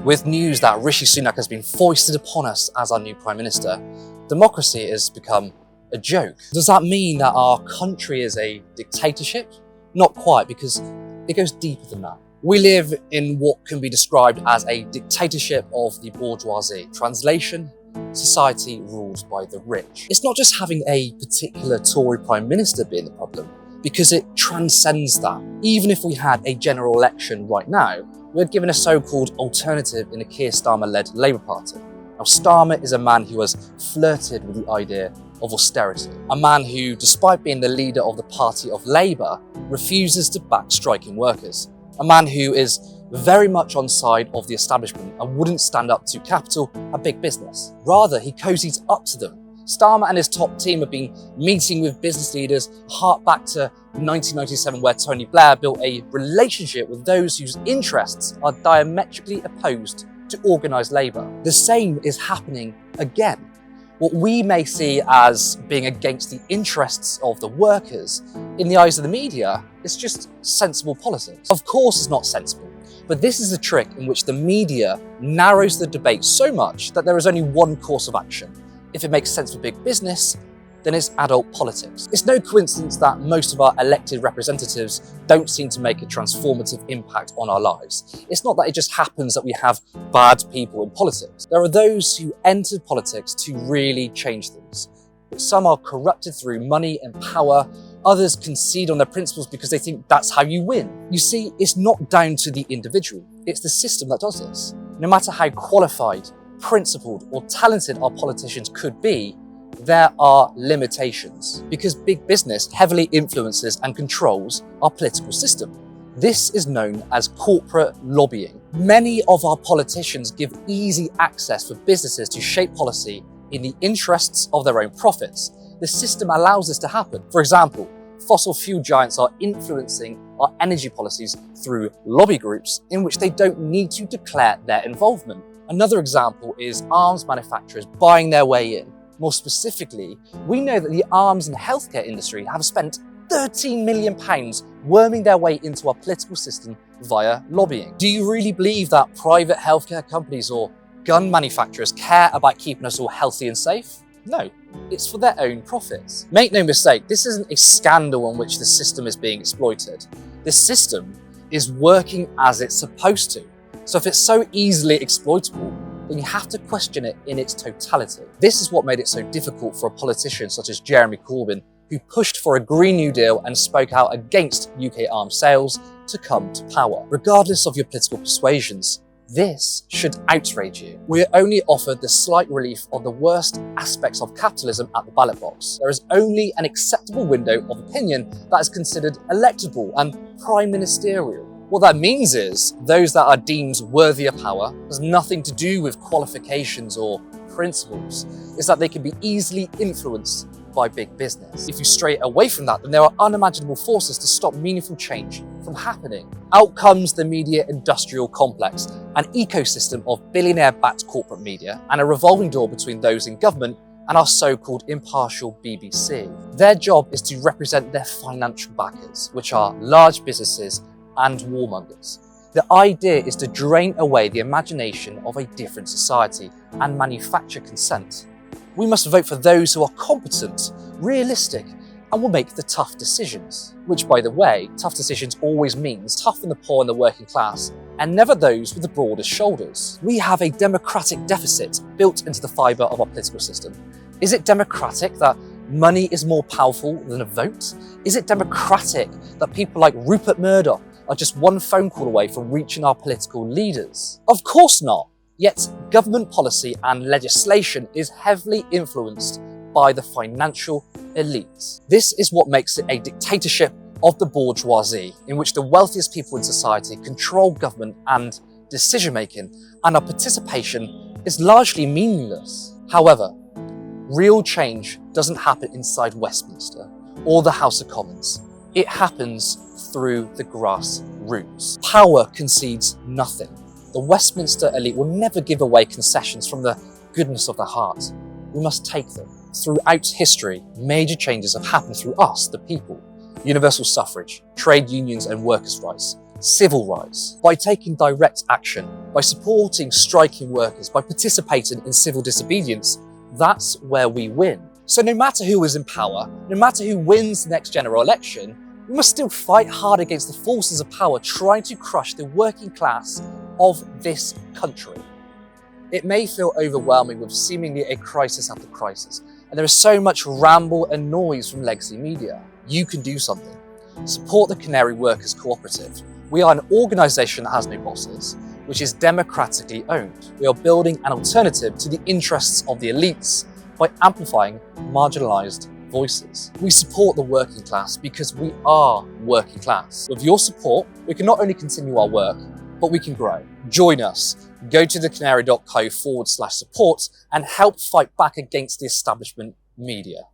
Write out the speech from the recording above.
With news that Rishi Sunak has been foisted upon us as our new Prime Minister, democracy has become a joke. Does that mean that our country is a dictatorship? Not quite, because it goes deeper than that. We live in what can be described as a dictatorship of the bourgeoisie. Translation: society ruled by the rich. It's not just having a particular Tory Prime Minister being the problem, because it transcends that. Even if we had a general election right now, we're given a so-called alternative in a Keir Starmer-led Labour Party. Now, Starmer is a man who has flirted with the idea of austerity. A man who, despite being the leader of the Party of Labour, refuses to back striking workers. A man who is very much on side of the establishment and wouldn't stand up to capital and big business. Rather, he cozies up to them. Starmer and his top team have been meeting with business leaders, hark back to 1997, where Tony Blair built a relationship with those whose interests are diametrically opposed to organised labour. The same is happening again. What we may see as being against the interests of the workers, in the eyes of the media, is just sensible politics. Of course it's not sensible, but this is a trick in which the media narrows the debate so much that there is only one course of action. If it makes sense for big business, then it's adult politics. It's no coincidence that most of our elected representatives don't seem to make a transformative impact on our lives. It's not that it just happens that we have bad people in politics. There are those who entered politics to really change things. But some are corrupted through money and power. Others concede on their principles because they think that's how you win. You see, it's not down to the individual. It's the system that does this. No matter how qualified, principled or talented our politicians could be, there are limitations because big business heavily influences and controls our political system. This is known as corporate lobbying. Many of our politicians give easy access for businesses to shape policy in the interests of their own profits. The system allows this to happen. For example, fossil fuel giants are influencing our energy policies through lobby groups in which they don't need to declare their involvement. Another example is arms manufacturers buying their way in. More specifically, we know that the arms and healthcare industry have spent £13 million worming their way into our political system via lobbying. Do you really believe that private healthcare companies or gun manufacturers care about keeping us all healthy and safe? No, it's for their own profits. Make no mistake, this isn't a scandal in which the system is being exploited. This system is working as it's supposed to. So if it's so easily exploitable, then you have to question it in its totality. This is what made it so difficult for a politician such as Jeremy Corbyn, who pushed for a Green New Deal and spoke out against UK arms sales, to come to power. Regardless of your political persuasions, this should outrage you. We are only offered the slight relief of the worst aspects of capitalism at the ballot box. There is only an acceptable window of opinion that is considered electable and prime ministerial. What that means is those that are deemed worthy of power has nothing to do with qualifications or principles. It's that they can be easily influenced by big business. If you stray away from that, then there are unimaginable forces to stop meaningful change from happening. Out comes the media industrial complex, an ecosystem of billionaire-backed corporate media and a revolving door between those in government and our so-called impartial BBC. Their job is to represent their financial backers, which are large businesses and warmongers. The idea is to drain away the imagination of a different society and manufacture consent. We must vote for those who are competent, realistic, and will make the tough decisions. Which, by the way, tough decisions always means tough on the poor and the working class, and never those with the broadest shoulders. We have a democratic deficit built into the fibre of our political system. Is it democratic that money is more powerful than a vote? Is it democratic that people like Rupert Murdoch are just one phone call away from reaching our political leaders? Of course not. Yet government policy and legislation is heavily influenced by the financial elites. This is what makes it a dictatorship of the bourgeoisie, in which the wealthiest people in society control government and decision-making, and our participation is largely meaningless. However, real change doesn't happen inside Westminster or the House of Commons. It happens through the grassroots. Power concedes nothing. The Westminster elite will never give away concessions from the goodness of their heart. We must take them. Throughout history, major changes have happened through us, the people. Universal suffrage, trade unions and workers' rights, civil rights, by taking direct action, by supporting striking workers, by participating in civil disobedience, that's where we win. So no matter who is in power, no matter who wins the next general election, we must still fight hard against the forces of power trying to crush the working class of this country. It may feel overwhelming with seemingly a crisis after crisis, and there is so much ramble and noise from legacy media. You can do something. Support the Canary Workers Cooperative. We are an organisation that has no bosses, which is democratically owned. We are building an alternative to the interests of the elites by amplifying marginalised voices. We support the working class because we are working class. With your support, we can not only continue our work, but we can grow. Join us. Go to thecanary.co/support and help fight back against the establishment media.